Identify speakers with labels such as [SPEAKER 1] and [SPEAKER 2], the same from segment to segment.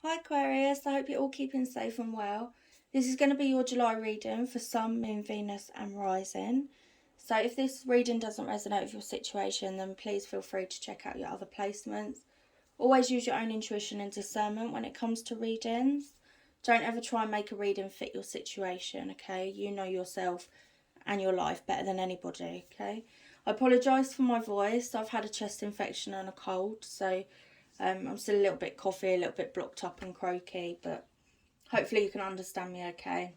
[SPEAKER 1] Hi Aquarius, I hope you're all keeping safe and well. This is going to be your July reading for Sun, Moon, Venus and Rising. So if this reading doesn't resonate with your situation, then please feel free to check out your other placements. Always use your own intuition and discernment when it comes to readings. Don't ever try and make a reading fit your situation, okay? You know yourself and your life better than anybody, okay? I apologise for my voice. I've had a chest infection and a cold, so I'm still a little bit coughy, a little bit blocked up and croaky, but hopefully you can understand me okay.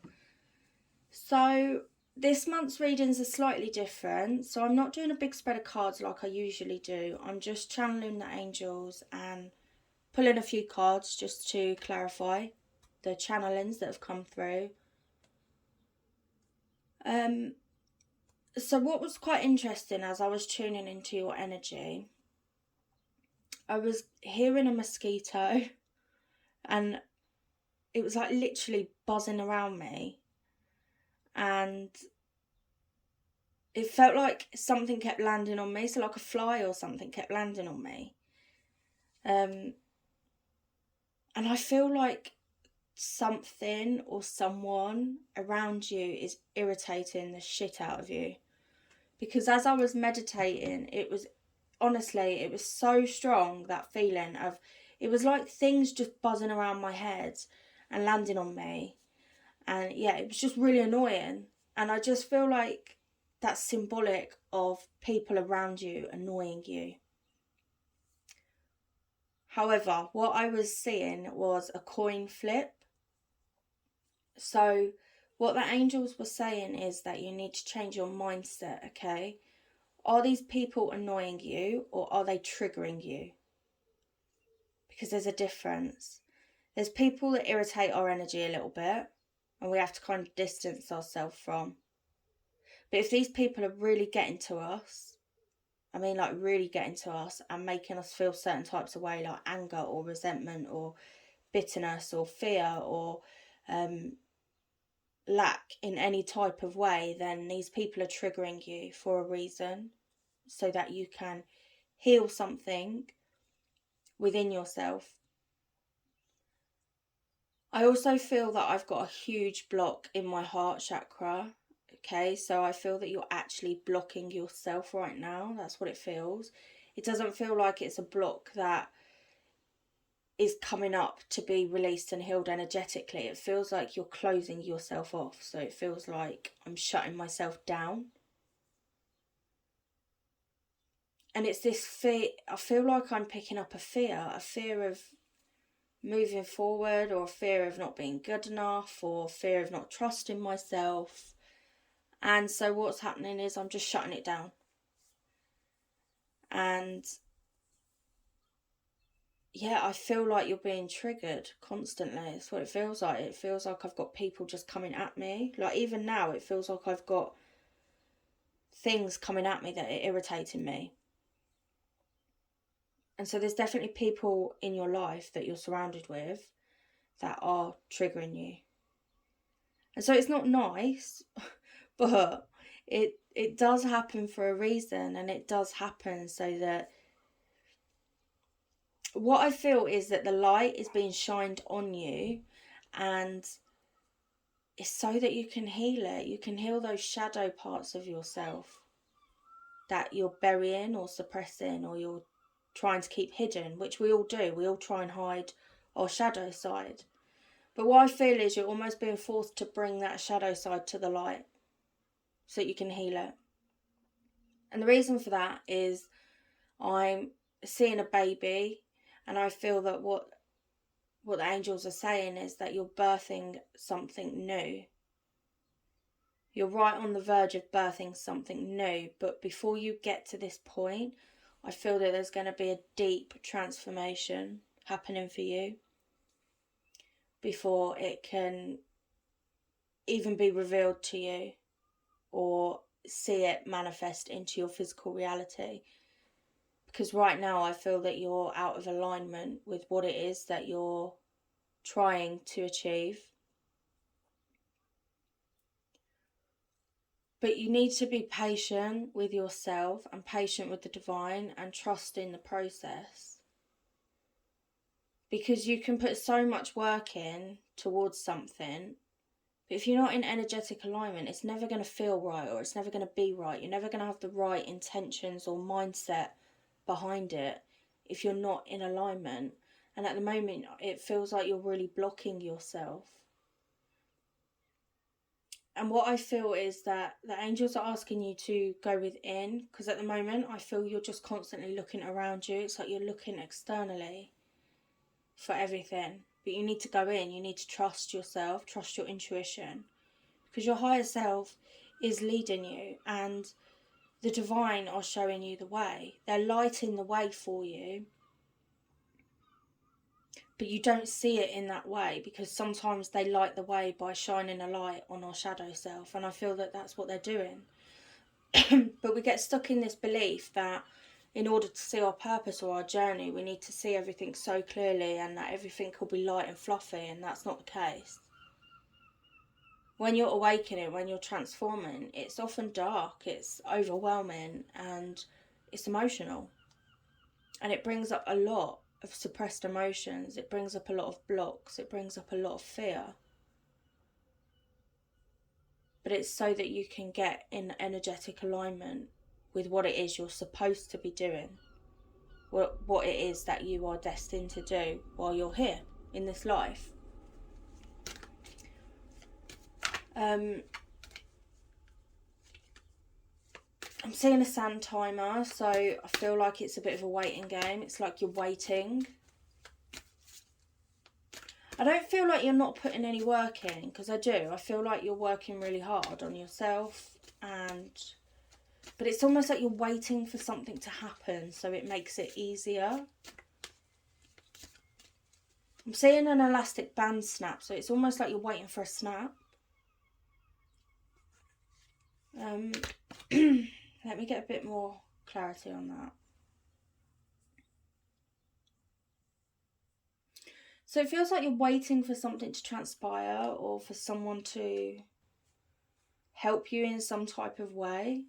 [SPEAKER 1] So this month's readings are slightly different. So I'm not doing a big spread of cards like I usually do. I'm just channeling the angels and pulling a few cards just to clarify the channelings that have come through. So what was quite interesting as I was tuning into your energy, I was hearing a mosquito and it was like literally buzzing around me, and it felt like something kept landing on me, so like a fly or something kept landing on me. And I feel like something or someone around you is irritating the shit out of you, because as I was meditating, it was honestly, it was so strong, that feeling of, it was like things just buzzing around my head and landing on me. And yeah, it was just really annoying. And I just feel like that's symbolic of people around you annoying you. However, what I was seeing was a coin flip. So what the angels were saying is that you need to change your mindset, okay? Are these people annoying you or are they triggering you? Because there's a difference. There's people that irritate our energy a little bit and we have to kind of distance ourselves from. But if these people are really getting to us, I mean like really getting to us and making us feel certain types of way, like anger or resentment or bitterness or fear or lack in any type of way, then these people are triggering you for a reason, so that you can heal something within yourself. I also feel that I've got a huge block in my heart chakra. Okay, so I feel that you're actually blocking yourself right now. That's what it feels. It doesn't feel like it's a block that is coming up to be released and healed energetically. It feels like you're closing yourself off. So it feels like I'm shutting myself down. And it's this fear. I feel like I'm picking up a fear of moving forward, or a fear of not being good enough, or fear of not trusting myself. And so what's happening is I'm just shutting it down. And yeah, I feel like you're being triggered constantly. It's what it feels like. It feels like I've got people just coming at me. Like even now, it feels like I've got things coming at me that are irritating me. And so there's definitely people in your life that you're surrounded with that are triggering you. And so it's not nice, but it does happen for a reason, and it does happen so that, what I feel is that the light is being shined on you, and it's so that you can heal it. You can heal those shadow parts of yourself that you're burying or suppressing, or you're trying to keep hidden, which we all do. We all try and hide our shadow side. But what I feel is you're almost being forced to bring that shadow side to the light so that you can heal it. And the reason for that is I'm seeing a baby, and I feel that what the angels are saying is that you're birthing something new. You're right on the verge of birthing something new, but before you get to this point, I feel that there's going to be a deep transformation happening for you before it can even be revealed to you or see it manifest into your physical reality. Because right now I feel that you're out of alignment with what it is that you're trying to achieve. But you need to be patient with yourself and patient with the divine and trust in the process. Because you can put so much work in towards something, but if you're not in energetic alignment, it's never going to feel right, or it's never going to be right. You're never going to have the right intentions or mindset behind it if you're not in alignment. And at the moment, it feels like you're really blocking yourself. And what I feel is that the angels are asking you to go within, because at the moment I feel you're just constantly looking around you. It's like you're looking externally for everything, but you need to go in. You need to trust yourself, trust your intuition, because your higher self is leading you, and the divine are showing you the way. They're lighting the way for you, but you don't see it in that way, because sometimes they light the way by shining a light on our shadow self, and I feel that that's what they're doing. But we get stuck in this belief that in order to see our purpose or our journey, we need to see everything so clearly, and that everything will be light and fluffy, and that's not the case. When you're awakening, when you're transforming, it's often dark, it's overwhelming, and it's emotional. And it brings up a lot of suppressed emotions. It brings up a lot of blocks. It brings up a lot of fear. But it's so that you can get in energetic alignment with what it is you're supposed to be doing. What it is that you are destined to do while you're here in this life. I'm seeing a sand timer, so I feel like it's a bit of a waiting game. It's like you're waiting. I don't feel like you're not putting any work in, because I do. I feel like you're working really hard on yourself, but it's almost like you're waiting for something to happen so it makes it easier. I'm seeing an elastic band snap, so it's almost like you're waiting for a snap. Let me get a bit more clarity on that. So it feels like you're waiting for something to transpire, or for someone to help you in some type of way.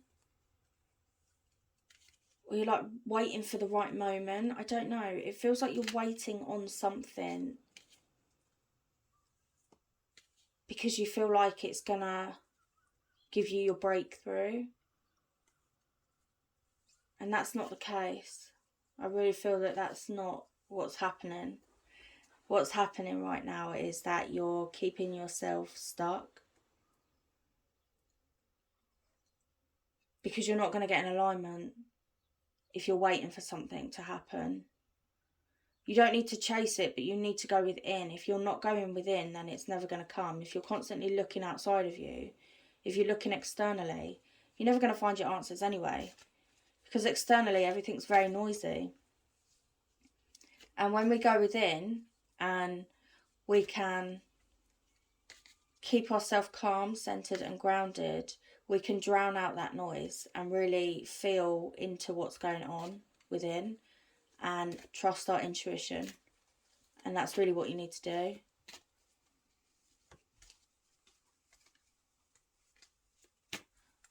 [SPEAKER 1] Or you're like waiting for the right moment. I don't know. It feels like you're waiting on something because you feel like it's gonna give you your breakthrough. And that's not the case. I really feel that that's not what's happening. What's happening right now is that you're keeping yourself stuck, because you're not going to get in alignment if you're waiting for something to happen. You don't need to chase it, but you need to go within. If you're not going within, then it's never going to come. If you're constantly looking outside of you, if you're looking externally, you're never going to find your answers anyway, because externally everything's very noisy. And when we go within and we can keep ourselves calm, centered and grounded, we can drown out that noise and really feel into what's going on within and trust our intuition. And that's really what you need to do.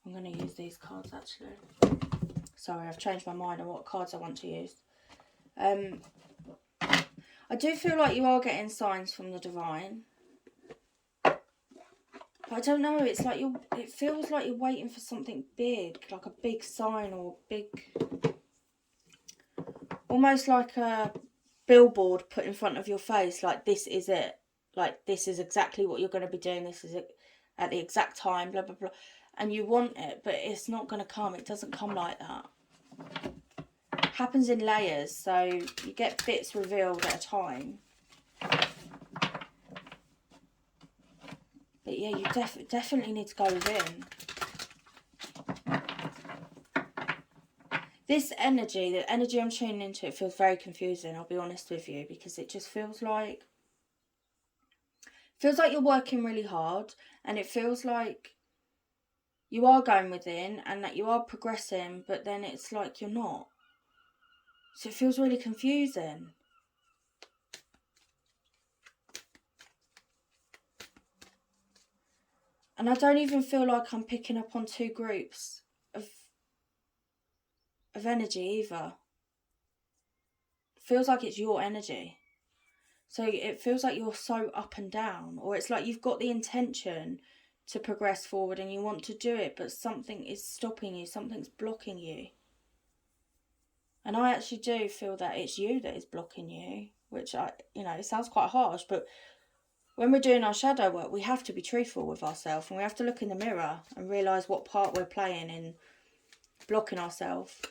[SPEAKER 1] I'm going to use these cards actually. Sorry, I've changed my mind on what cards I want to use. I do feel like you are getting signs from the divine. But I don't know, it's like it feels like you're waiting for something big, like a big sign or big, almost like a billboard put in front of your face, like this is it. Like this is exactly what you're going to be doing. This is it at the exact time, blah, blah, blah. And you want it, but it's not going to come. It doesn't come like that. It happens in layers, so you get bits revealed at a time. But yeah, you definitely need to go within. This energy, the energy I'm tuning into, it feels very confusing, I'll be honest with you, because it just feels like you're working really hard, and it feels like you are going within and that you are progressing, but then it's like you're not. So it feels really confusing. And I don't even feel like I'm picking up on two groups of energy either. It feels like it's your energy. So it feels like you're so up and down, or it's like you've got the intention to progress forward and you want to do it, but something is stopping you, something's blocking you. And I actually do feel that it's you that is blocking you, which it sounds quite harsh, but when we're doing our shadow work, we have to be truthful with ourselves, and we have to look in the mirror and realise what part we're playing in blocking ourselves.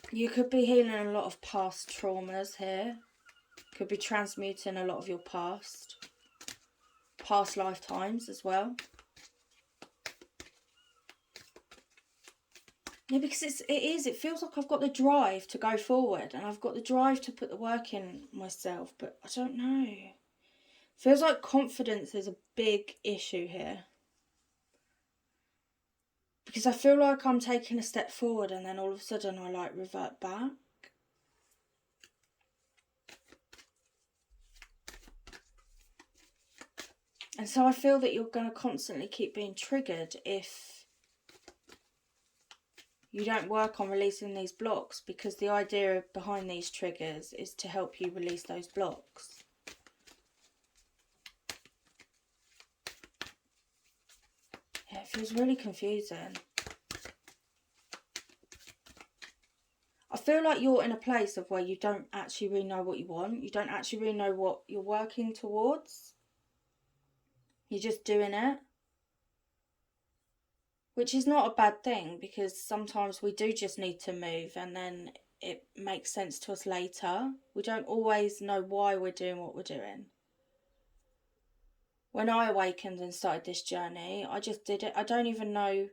[SPEAKER 1] You could be healing a lot of past traumas here. Could be transmuting a lot of your past lifetimes as well. Yeah, because it feels like I've got the drive to go forward and I've got the drive to put the work in myself, but I don't know. Feels like confidence is a big issue here. Because I feel like I'm taking a step forward and then all of a sudden I like revert back. And so I feel that you're going to constantly keep being triggered if you don't work on releasing these blocks, because the idea behind these triggers is to help you release those blocks. Yeah, it feels really confusing. I feel like you're in a place of where you don't actually really know what you want. You don't actually really know what you're working towards. You're just doing it. Which is not a bad thing, because sometimes we do just need to move and then it makes sense to us later. We don't always know why we're doing what we're doing. When I awakened and started this journey, I just did it. I didn't know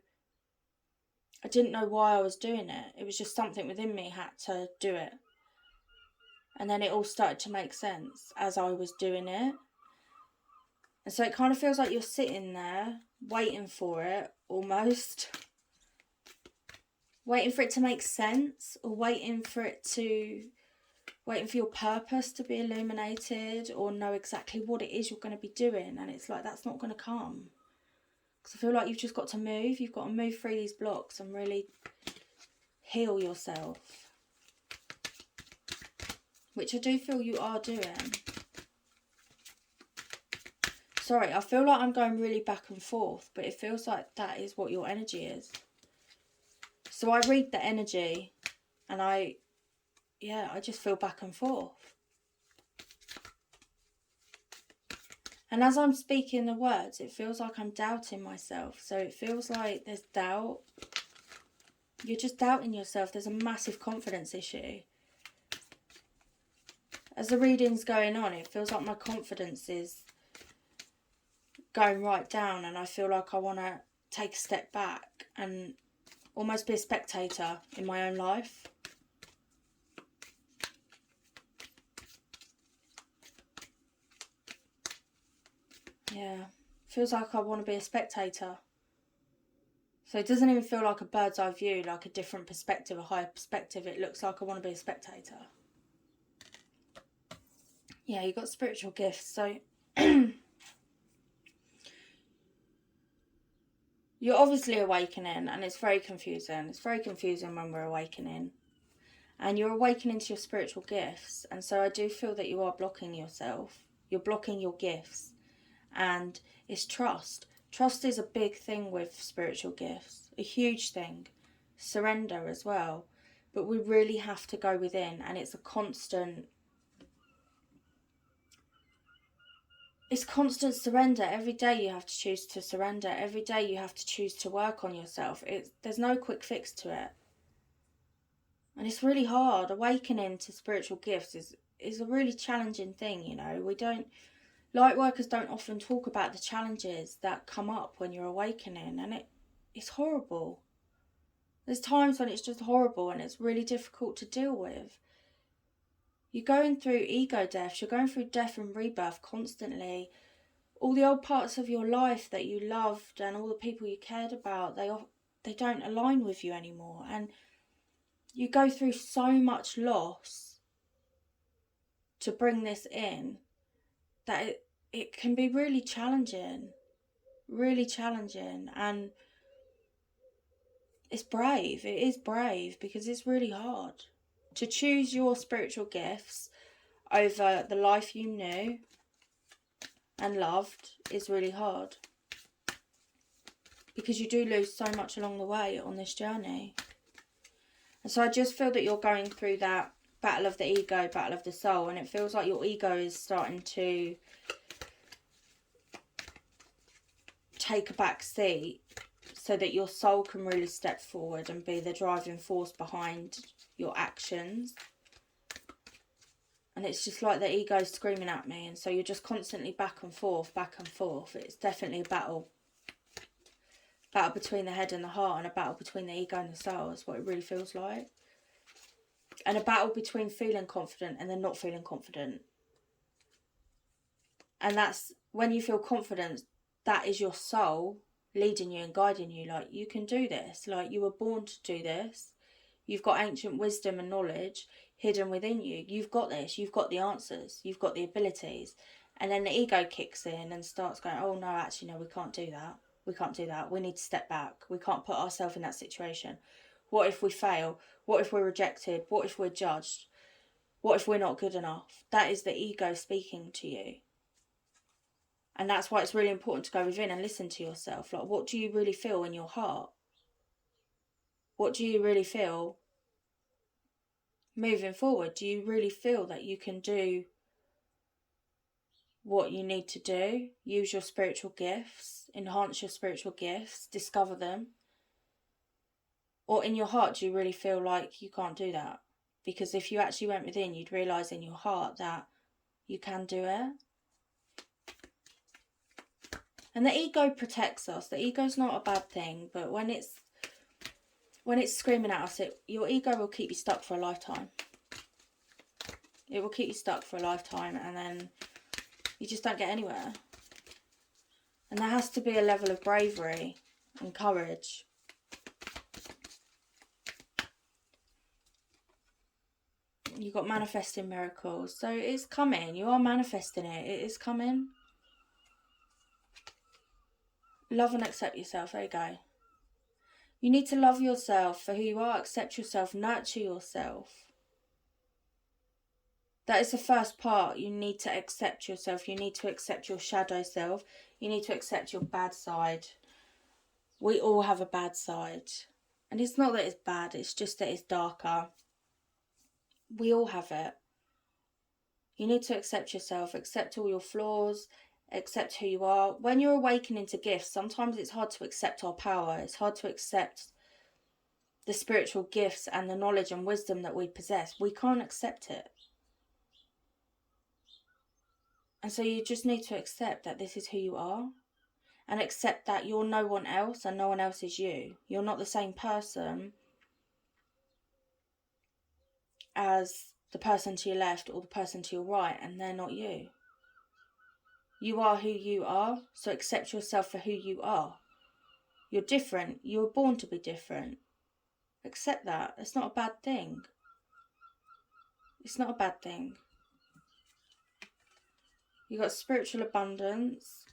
[SPEAKER 1] why I was doing it. It was just something within me had to do it. And then it all started to make sense as I was doing it. And so it kind of feels like you're sitting there waiting for it, almost. Waiting for it to make sense, or waiting for your purpose to be illuminated, or know exactly what it is you're going to be doing. And it's like, that's not going to come. Because I feel like you've just got to move. You've got to move through these blocks and really heal yourself. Which I do feel you are doing. Sorry, I feel like I'm going really back and forth, but it feels like that is what your energy is. So I read the energy and I just feel back and forth. And as I'm speaking the words, it feels like I'm doubting myself. So it feels like there's doubt. You're just doubting yourself. There's a massive confidence issue. As the reading's going on, it feels like my confidence is going right down, and I feel like I want to take a step back and almost be a spectator in my own life. Yeah, feels like I want to be a spectator. So it doesn't even feel like a bird's eye view, like a different perspective, a higher perspective. It looks like I want to be a spectator. Yeah, you got spiritual gifts, so you're obviously awakening, and it's very confusing. It's very confusing when we're awakening. And you're awakening to your spiritual gifts. And so I do feel that you are blocking yourself. You're blocking your gifts. And it's trust. Trust is a big thing with spiritual gifts. A huge thing. Surrender as well. But we really have to go within. And it's a constant... It's constant surrender. Every day you have to choose to surrender. Every day you have to choose to work on yourself. There's no quick fix to it. And it's really hard. Awakening to spiritual gifts is a really challenging thing, you know. Light workers don't often talk about the challenges that come up when you're awakening, and it's horrible. There's times when it's just horrible and it's really difficult to deal with. You're going through ego deaths, you're going through death and rebirth constantly. All the old parts of your life that you loved and all the people you cared about, they don't align with you anymore. And you go through so much loss to bring this in that it can be really challenging. Really challenging. And it's brave. It is brave because it's really hard. To choose your spiritual gifts over the life you knew and loved is really hard. Because you do lose so much along the way on this journey. And so I just feel that you're going through that battle of the ego, battle of the soul. And it feels like your ego is starting to take a back seat so that your soul can really step forward and be the driving force behind your actions. And it's just like the ego's screaming at me. And so you're just constantly back and forth, back and forth. It's definitely a battle. Battle between the head and the heart, and a battle between the ego and the soul is what it really feels like. And a battle between feeling confident and then not feeling confident. And that's when you feel confident, that is your soul leading you and guiding you. Like, you can do this. Like, you were born to do this. You've got ancient wisdom and knowledge hidden within you. You've got this. You've got the answers. You've got the abilities. And then the ego kicks in and starts going, oh no, actually no, we can't do that. We can't do that. We need to step back. We can't put ourselves in that situation. What if we fail? What if we're rejected? What if we're judged? What if we're not good enough? That is the ego speaking to you. And that's why it's really important to go within and listen to yourself. Like, what do you really feel in your heart? What do you really feel moving forward? Do you really feel that you can do what you need to do? Use your spiritual gifts, enhance your spiritual gifts, discover them? Or in your heart, do you really feel like you can't do that? Because if you actually went within, you'd realise in your heart that you can do it. And the ego protects us. The ego's not a bad thing, but when it's screaming at us, your ego will keep you stuck for a lifetime. It will keep you stuck for a lifetime, and then you just don't get anywhere. And there has to be a level of bravery and courage. You've got manifesting miracles. So it's coming. You are manifesting it. It is coming. Love and accept yourself. There you go. You need to love yourself for who you are. Accept yourself. Nurture yourself. That is the first part. You need to accept yourself. You need to accept your shadow self. You need to accept your bad side. We all have a bad side. And it's not that it's bad. It's just that it's darker. We all have it. You need to accept yourself. Accept all your flaws. Accept who you are. When you're awakening to gifts, sometimes it's hard to accept our power. It's hard to accept the spiritual gifts and the knowledge and wisdom that we possess. We can't accept it. And so you just need to accept that this is who you are. And accept that you're no one else and no one else is you. You're not the same person as the person to your left or the person to your right, and they're not you. You are who you are, so accept yourself for who you are. You're different. You were born to be different. Accept that. It's not a bad thing. It's not a bad thing. You got spiritual abundance.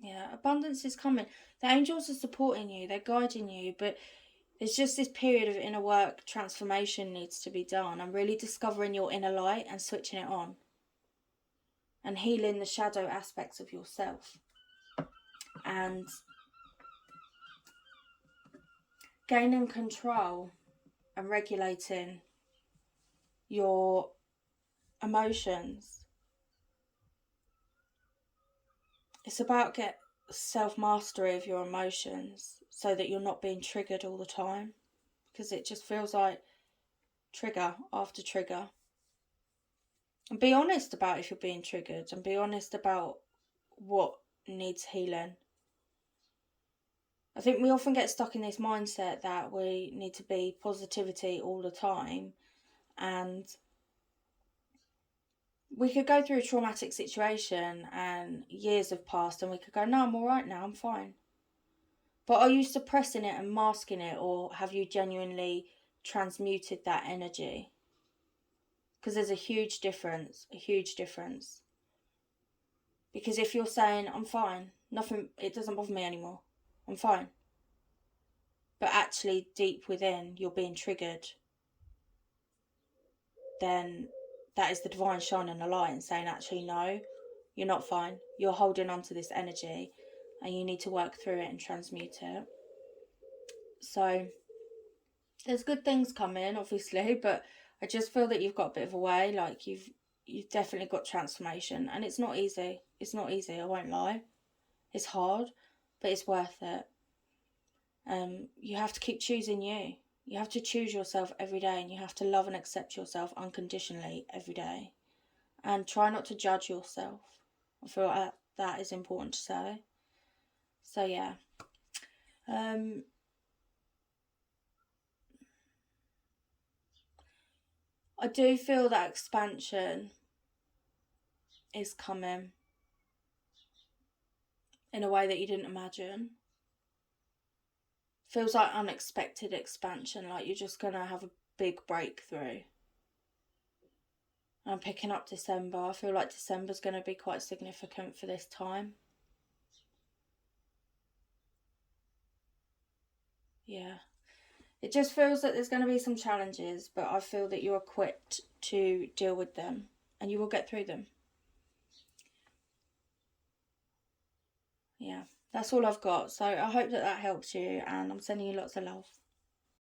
[SPEAKER 1] Yeah, abundance is coming. The angels are supporting you. They're guiding you, but there's just this period of inner work transformation needs to be done, and really discovering your inner light and switching it on. And healing the shadow aspects of yourself. And gaining control and regulating your emotions. It's about self-mastery of your emotions so that you're not being triggered all the time, because it just feels like trigger after trigger. And be honest about if you're being triggered, and be honest about what needs healing. I think we often get stuck in this mindset that we need to be positivity all the time, and we could go through a traumatic situation and years have passed and we could go, no, I'm all right now, I'm fine. But are you suppressing it and masking it, or have you genuinely transmuted that energy? Because there's a huge difference, Because if you're saying, I'm fine, nothing, it doesn't bother me anymore, I'm fine. but actually deep within you're being triggered, then that is the divine shining a light and saying, actually, no, you're not fine. You're holding on to this energy and you need to work through it and transmute it. So there's good things coming, obviously, but I just feel that you've got a bit of a way. Like you've definitely got transformation, and it's not easy. It's not easy, I won't lie. It's hard, but it's worth it. You have to keep choosing you. You have to choose yourself every day, and you have to love and accept yourself unconditionally every day. And try not to judge yourself. I feel like that is important to say. So yeah. I do feel that expansion is coming in a way that you didn't imagine. Feels like unexpected expansion, like you're just gonna have a big breakthrough. I'm picking up December. I feel like December's going to be quite significant for this time. Yeah. It just feels that there's going to be some challenges, but I feel that you're equipped to deal with them and you will get through them. Yeah, that's all I've got. So I hope that helps you, and I'm sending you lots of love.